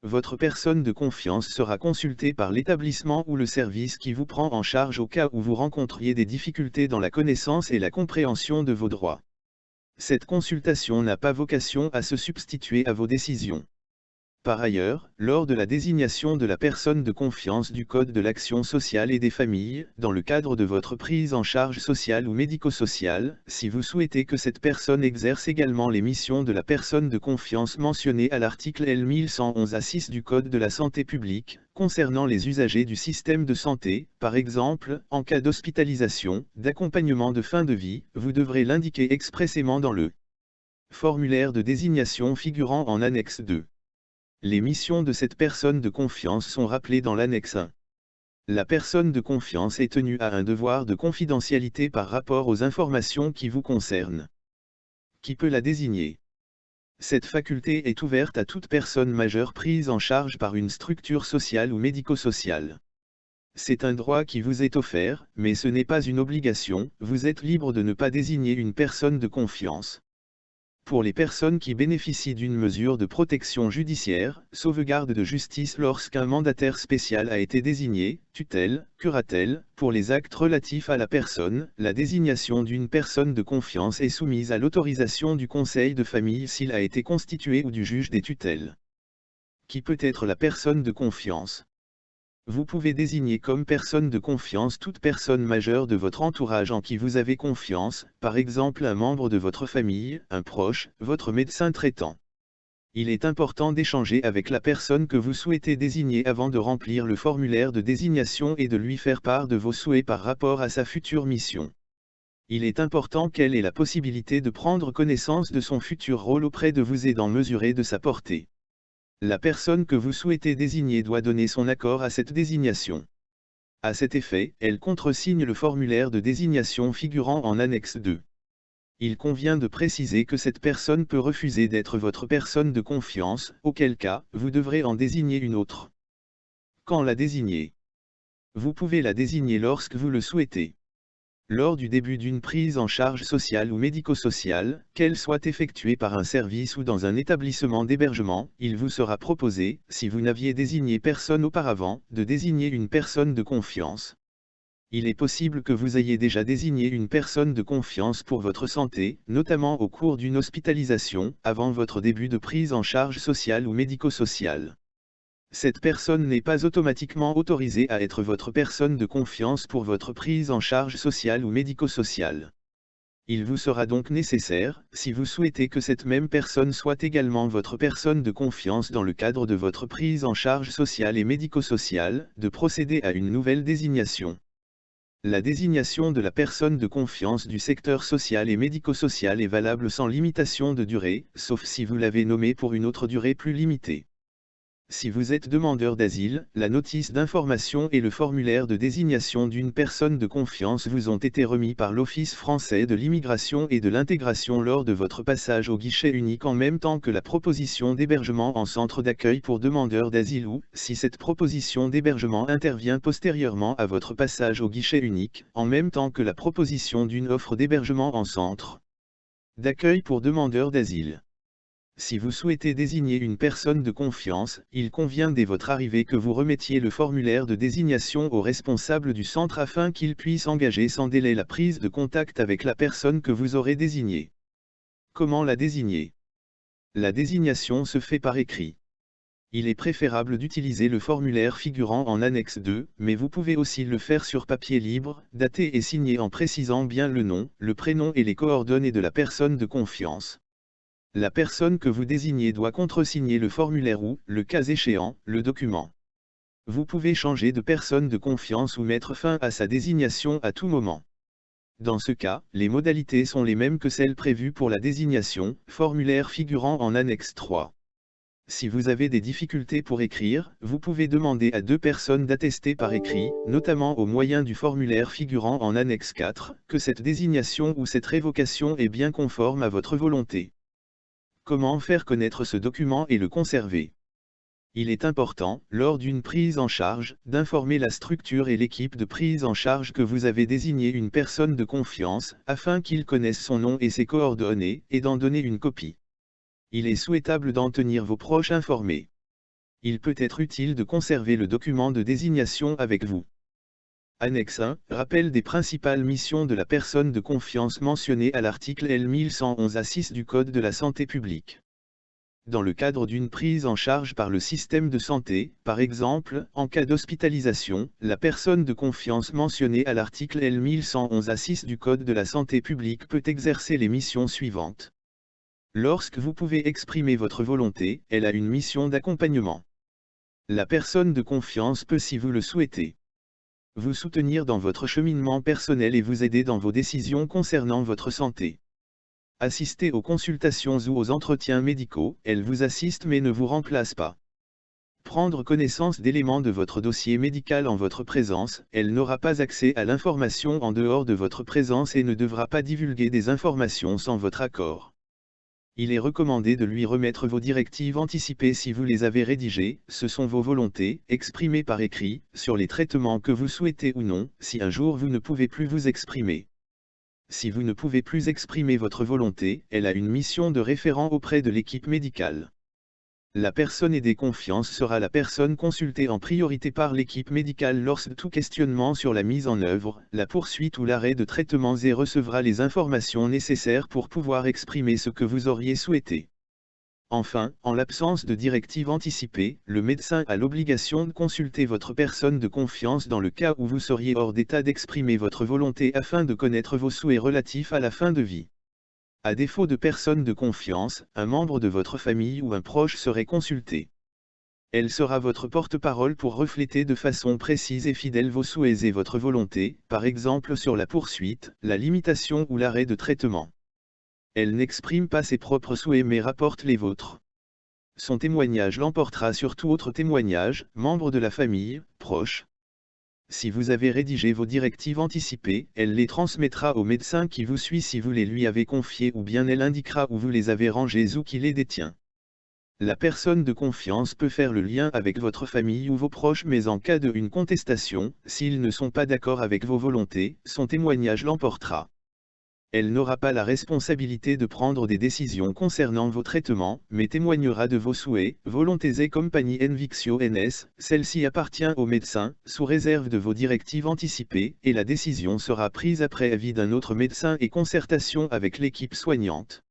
Votre personne de confiance sera consultée par l'établissement ou le service qui vous prend en charge au cas où vous rencontriez des difficultés dans la connaissance et la compréhension de vos droits. Cette consultation n'a pas vocation à se substituer à vos décisions. Par ailleurs, lors de la désignation de la personne de confiance du Code de l'action sociale et des familles, dans le cadre de votre prise en charge sociale ou médico-sociale, si vous souhaitez que cette personne exerce également les missions de la personne de confiance mentionnées à l'article L 1111-6 du Code de la santé publique, concernant les usagers du système de santé, par exemple, en cas d'hospitalisation, d'accompagnement de fin de vie, vous devrez l'indiquer expressément dans le formulaire de désignation figurant en annexe 2. Les missions de cette personne de confiance sont rappelées dans l'annexe 1. La personne de confiance est tenue à un devoir de confidentialité par rapport aux informations qui vous concernent. Qui peut la désigner? Cette faculté est ouverte à toute personne majeure prise en charge par une structure sociale ou médico-sociale. C'est un droit qui vous est offert, mais ce n'est pas une obligation, vous êtes libre de ne pas désigner une personne de confiance. Pour les personnes qui bénéficient d'une mesure de protection judiciaire, sauvegarde de justice lorsqu'un mandataire spécial a été désigné, tutelle, curatelle, pour les actes relatifs à la personne, la désignation d'une personne de confiance est soumise à l'autorisation du conseil de famille s'il a été constitué ou du juge des tutelles. Qui peut être la personne de confiance? Vous pouvez désigner comme personne de confiance toute personne majeure de votre entourage en qui vous avez confiance, par exemple un membre de votre famille, un proche, votre médecin traitant. Il est important d'échanger avec la personne que vous souhaitez désigner avant de remplir le formulaire de désignation et de lui faire part de vos souhaits par rapport à sa future mission. Il est important qu'elle ait la possibilité de prendre connaissance de son futur rôle auprès de vous et d'en mesurer de sa portée. La personne que vous souhaitez désigner doit donner son accord à cette désignation. À cet effet, elle contresigne le formulaire de désignation figurant en annexe 2. Il convient de préciser que cette personne peut refuser d'être votre personne de confiance, auquel cas, vous devrez en désigner une autre. Quand la désigner? Vous pouvez la désigner lorsque vous le souhaitez. Lors du début d'une prise en charge sociale ou médico-sociale, qu'elle soit effectuée par un service ou dans un établissement d'hébergement, il vous sera proposé, si vous n'aviez désigné personne auparavant, de désigner une personne de confiance. Il est possible que vous ayez déjà désigné une personne de confiance pour votre santé, notamment au cours d'une hospitalisation, avant votre début de prise en charge sociale ou médico-sociale. Cette personne n'est pas automatiquement autorisée à être votre personne de confiance pour votre prise en charge sociale ou médico-sociale. Il vous sera donc nécessaire, si vous souhaitez que cette même personne soit également votre personne de confiance dans le cadre de votre prise en charge sociale et médico-sociale, de procéder à une nouvelle désignation. La désignation de la personne de confiance du secteur social et médico-social est valable sans limitation de durée, sauf si vous l'avez nommée pour une autre durée plus limitée. Si vous êtes demandeur d'asile, la notice d'information et le formulaire de désignation d'une personne de confiance vous ont été remis par l'Office français de l'immigration et de l'intégration lors de votre passage au guichet unique en même temps que la proposition d'hébergement en centre d'accueil pour demandeurs d'asile ou, si cette proposition d'hébergement intervient postérieurement à votre passage au guichet unique, en même temps que la proposition d'une offre d'hébergement en centre d'accueil pour demandeurs d'asile. Si vous souhaitez désigner une personne de confiance, il convient dès votre arrivée que vous remettiez le formulaire de désignation au responsable du centre afin qu'il puisse engager sans délai la prise de contact avec la personne que vous aurez désignée. Comment la désigner? La désignation se fait par écrit. Il est préférable d'utiliser le formulaire figurant en annexe 2, mais vous pouvez aussi le faire sur papier libre, daté et signé en précisant bien le nom, le prénom et les coordonnées de la personne de confiance. La personne que vous désignez doit contresigner le formulaire ou, le cas échéant, le document. Vous pouvez changer de personne de confiance ou mettre fin à sa désignation à tout moment. Dans ce cas, les modalités sont les mêmes que celles prévues pour la désignation, formulaire figurant en annexe 3. Si vous avez des difficultés pour écrire, vous pouvez demander à 2 personnes d'attester par écrit, notamment au moyen du formulaire figurant en annexe 4, que cette désignation ou cette révocation est bien conforme à votre volonté. Comment faire connaître ce document et le conserver? Il est important, lors d'une prise en charge, d'informer la structure et l'équipe de prise en charge que vous avez désigné une personne de confiance, afin qu'ils connaissent son nom et ses coordonnées, et d'en donner une copie. Il est souhaitable d'en tenir vos proches informés. Il peut être utile de conserver le document de désignation avec vous. Annexe 1, rappel des principales missions de la personne de confiance mentionnées à l'article L1111A6 du Code de la santé publique. Dans le cadre d'une prise en charge par le système de santé, par exemple, en cas d'hospitalisation, la personne de confiance mentionnée à l'article L1111A6 du Code de la santé publique peut exercer les missions suivantes. Lorsque vous pouvez exprimer votre volonté, elle a une mission d'accompagnement. La personne de confiance peut, si vous le souhaitez, vous soutenir dans votre cheminement personnel et vous aider dans vos décisions concernant votre santé. Assister aux consultations ou aux entretiens médicaux, elle vous assiste mais ne vous remplace pas. Prendre connaissance d'éléments de votre dossier médical en votre présence, elle n'aura pas accès à l'information en dehors de votre présence et ne devra pas divulguer des informations sans votre accord. Il est recommandé de lui remettre vos directives anticipées si vous les avez rédigées, ce sont vos volontés, exprimées par écrit, sur les traitements que vous souhaitez ou non, si un jour vous ne pouvez plus vous exprimer. Si vous ne pouvez plus exprimer votre volonté, elle a une mission de référent auprès de l'équipe médicale. La personne aidée confiance sera la personne consultée en priorité par l'équipe médicale lorsque tout questionnement sur la mise en œuvre, la poursuite ou l'arrêt de traitements et recevra les informations nécessaires pour pouvoir exprimer ce que vous auriez souhaité. Enfin, en l'absence de directive anticipée, le médecin a l'obligation de consulter votre personne de confiance dans le cas où vous seriez hors d'état d'exprimer votre volonté afin de connaître vos souhaits relatifs à la fin de vie. À défaut de personne de confiance, un membre de votre famille ou un proche serait consulté. Elle sera votre porte-parole pour refléter de façon précise et fidèle vos souhaits et votre volonté, par exemple sur la poursuite, la limitation ou l'arrêt de traitement. Elle n'exprime pas ses propres souhaits mais rapporte les vôtres. Son témoignage l'emportera sur tout autre témoignage, membre de la famille, proche. Si vous avez rédigé vos directives anticipées, elle les transmettra au médecin qui vous suit si vous les lui avez confiées ou bien elle indiquera où vous les avez rangées ou qui les détient. La personne de confiance peut faire le lien avec votre famille ou vos proches mais en cas de contestation, s'ils ne sont pas d'accord avec vos volontés, son témoignage l'emportera. Elle n'aura pas la responsabilité de prendre des décisions concernant vos traitements, mais témoignera de vos souhaits, volontés et compagnie Nvixio NS, celle-ci appartient au médecin, sous réserve de vos directives anticipées, et la décision sera prise après avis d'un autre médecin et concertation avec l'équipe soignante.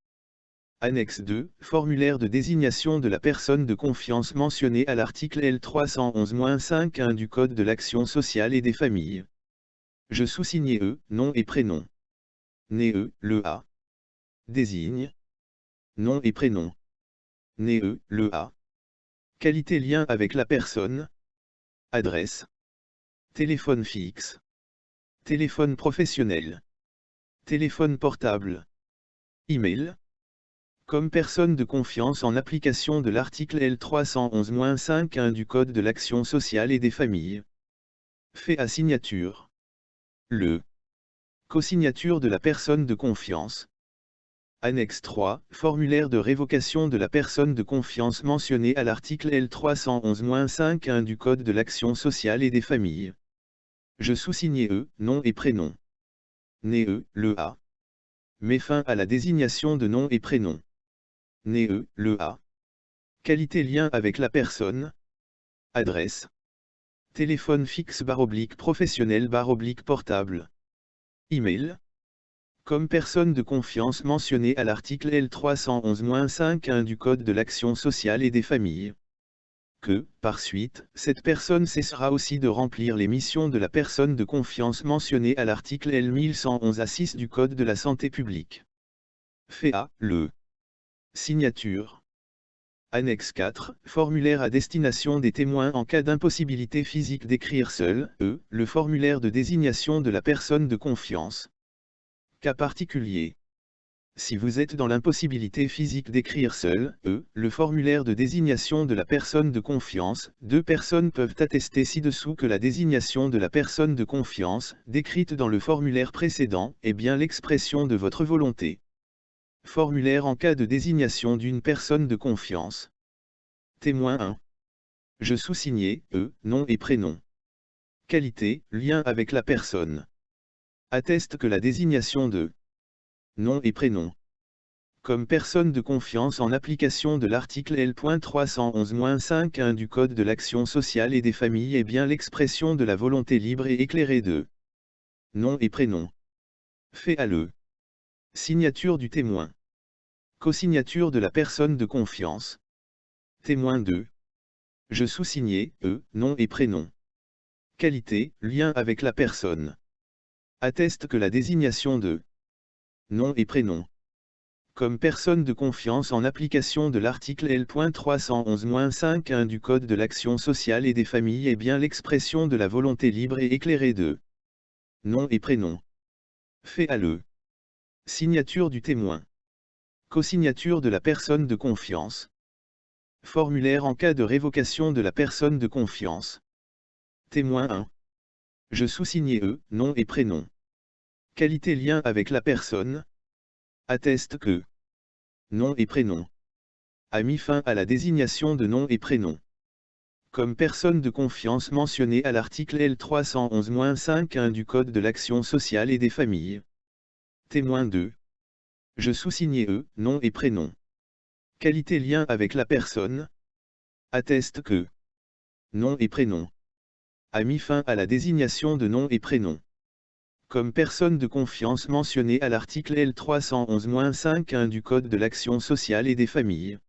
Annexe 2, formulaire de désignation de la personne de confiance mentionnée à l'article L311-5-1 du Code de l'action sociale et des familles. Je sous-signais nom et prénom. Né le A. Désigne. Nom et prénom. Né le A. Qualité lien avec la personne. Adresse. Téléphone fixe. Téléphone professionnel. Téléphone portable. Email. Comme personne de confiance en application de l'article L311-5-1 du Code de l'action sociale et des familles. Fait à signature. Le. Co-signature de la personne de confiance. Annexe 3, formulaire de révocation de la personne de confiance mentionnée à l'article L311-5-1 du Code de l'action sociale et des familles. Je sous-signais nom et prénom. Né le A. Met fin à la désignation de nom et prénom. Né le A. Qualité lien avec la personne. Adresse. Téléphone fixe / professionnel / portable. Email. Comme personne de confiance mentionnée à l'article L311-5-1 du Code de l'action sociale et des familles. Que, par suite, cette personne cessera aussi de remplir les missions de la personne de confiance mentionnée à l'article L1111-6 du Code de la santé publique. Fait à, le. Signature. Annexe 4, formulaire à destination des témoins en cas d'impossibilité physique d'écrire seul, le formulaire de désignation de la personne de confiance. Cas particulier. Si vous êtes dans l'impossibilité physique d'écrire seul, le formulaire de désignation de la personne de confiance, deux personnes peuvent attester ci-dessous que la désignation de la personne de confiance, décrite dans le formulaire précédent, est bien l'expression de votre volonté. Formulaire en cas de désignation d'une personne de confiance. Témoin 1. Je sous-signais, nom et prénom. Qualité, lien avec la personne. Atteste que la désignation de nom et prénom. Comme personne de confiance en application de l'article L.311-5-1 du Code de l'action sociale et des familles est bien l'expression de la volonté libre et éclairée de nom et prénom. Fait à le. Signature du témoin. Co-signature de la personne de confiance. Témoin 2. Je sous-signais, nom et prénom. Qualité, lien avec la personne. Atteste que la désignation de nom et prénom. Comme personne de confiance en application de l'article L.311-5-1 du Code de l'action sociale et des familles est bien l'expression de la volonté libre et éclairée de nom et prénom. Fait à le. Signature du témoin. Co-signature de la personne de confiance. Formulaire en cas de révocation de la personne de confiance. Témoin 1. Je sous-signais nom et prénom. Qualité lien avec la personne. Atteste que. Nom et prénom. A mis fin à la désignation de nom et prénom. Comme personne de confiance mentionnée à l'article L311-5-1 du Code de l'action sociale et des familles. Témoin 2. Je sous-signais nom et prénom. Qualité lien avec la personne. Atteste que. Nom et prénom. A mis fin à la désignation de nom et prénom. Comme personne de confiance mentionnée à l'article L311-5-1 du Code de l'action sociale et des familles.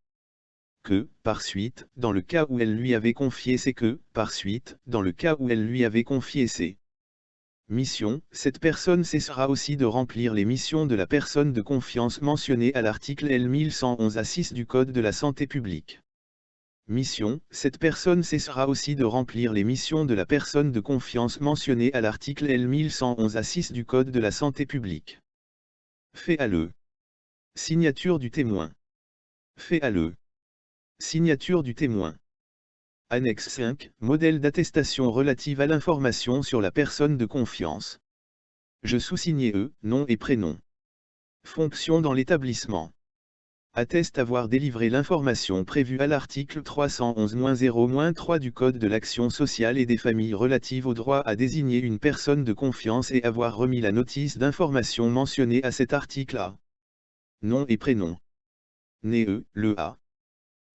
Que, par suite, dans le cas où elle lui avait confié ses que, par suite, dans le cas où elle lui avait confié ses missions, cette personne cessera aussi de remplir les missions de la personne de confiance mentionnée à l'article L1111-6 du Code de la santé publique. Mission, cette personne cessera aussi de remplir les missions de la personne de confiance mentionnée à l'article L1111-6 du Code de la santé publique. Fait à le. Signature du témoin. Fait à le. Signature du témoin. Annexe 5, modèle d'attestation relative à l'information sur la personne de confiance. Je sous-signais nom et prénom. Fonction dans l'établissement. Atteste avoir délivré l'information prévue à l'article 311-0-3 du Code de l'action sociale et des familles relative au droit à désigner une personne de confiance et avoir remis la notice d'information mentionnée à cet article A. Nom et prénom. Né le A.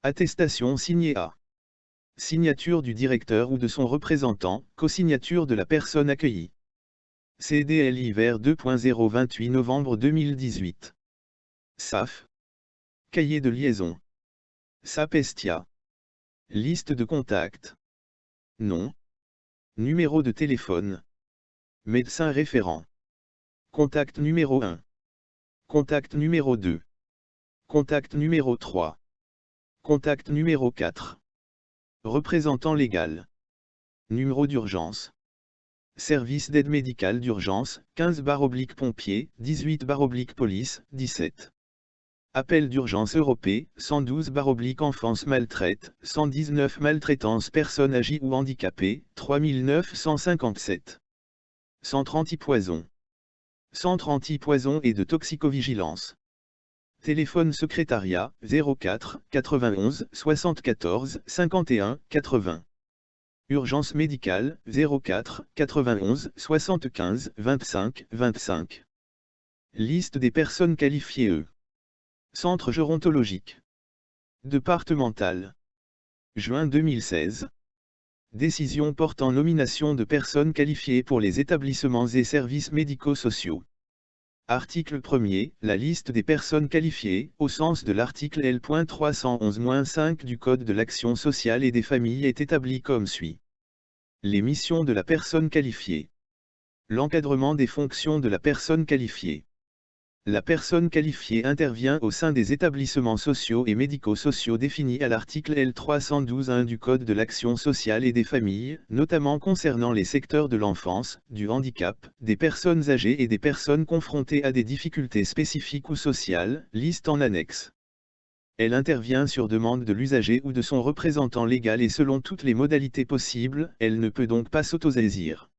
Attestation signée A. Signature du directeur ou de son représentant, co-signature de la personne accueillie. CDLI vers 2.028 novembre 2018. SAF. Cahier de liaison. Sapestia. Liste de contacts. Nom. Numéro de téléphone. Médecin référent. Contact numéro 1. Contact numéro 2. Contact numéro 3. Contact numéro 4. Représentant légal. Numéro d'urgence. Service d'aide médicale d'urgence, 15/pompier, 18/police, 17. Appel d'urgence européen, 112/enfance maltraite, 119 maltraitance personnes âgées ou handicapées, 3957. Centre anti-poison. Centre anti-poison et de toxicovigilance. Téléphone secrétariat, 04 91 74 51 80. Urgence médicale, 04 91 75 25 25. Liste des personnes qualifiées Centre gérontologique. Départemental. Juin 2016. Décision portant nomination de personnes qualifiées pour les établissements et services médico-sociaux. Article 1er, la liste des personnes qualifiées, au sens de l'article L.311-5 du Code de l'action sociale et des familles est établie comme suit. Les missions de la personne qualifiée. L'encadrement des fonctions de la personne qualifiée. La personne qualifiée intervient au sein des établissements sociaux et médico-sociaux définis à l'article L312-1 du Code de l'action sociale et des familles, notamment concernant les secteurs de l'enfance, du handicap, des personnes âgées et des personnes confrontées à des difficultés spécifiques ou sociales, liste en annexe. Elle intervient sur demande de l'usager ou de son représentant légal et selon toutes les modalités possibles, elle ne peut donc pas s'autosaisir.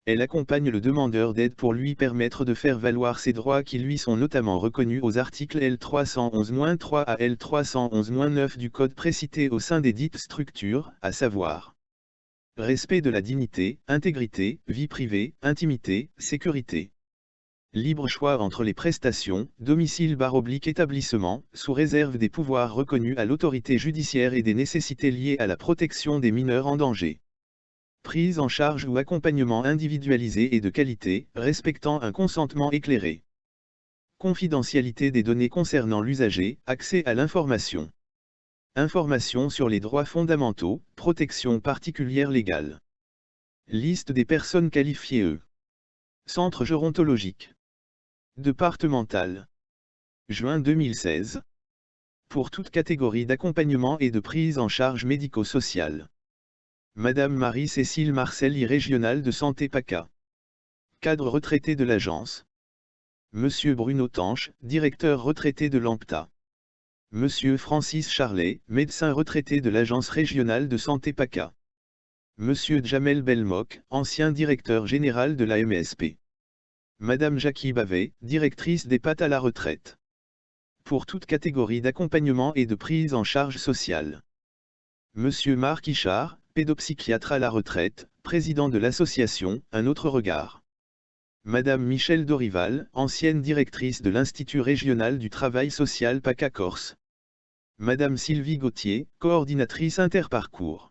Elle accompagne le demandeur d'aide pour lui permettre de faire valoir ses droits qui lui sont notamment reconnus aux articles L311-3 à L311-9 du Code précité au sein des dites structures, à savoir respect de la dignité, intégrité, vie privée, intimité, sécurité. Libre choix entre les prestations, domicile/établissement, sous réserve des pouvoirs reconnus à l'autorité judiciaire et des nécessités liées à la protection des mineurs en danger. Prise en charge ou accompagnement individualisé et de qualité, respectant un consentement éclairé. Confidentialité des données concernant l'usager, accès à l'information. Information sur les droits fondamentaux, protection particulière légale. Liste des personnes qualifiées Centre gérontologique. Départemental. Juin 2016. Pour toute catégorie d'accompagnement et de prise en charge médico-sociale. Madame Marie-Cécile Marcel régionale de santé PACA. Cadre retraité de l'agence. Monsieur Bruno Tanche, directeur retraité de l'AMPTA. Monsieur Francis Charlet, médecin retraité de l'Agence régionale de santé PACA. Monsieur Djamel Belmoc, ancien directeur général de la MSP. Madame Jackie Bavet, directrice d'EHPAD à la retraite. Pour toute catégorie d'accompagnement et de prise en charge sociale. Monsieur Marc Ichard, pédopsychiatre à la retraite, président de l'association Un autre regard. Madame Michèle Dorival, ancienne directrice de l'Institut régional du travail social PACA Corse. Madame Sylvie Gauthier, coordinatrice Interparcours.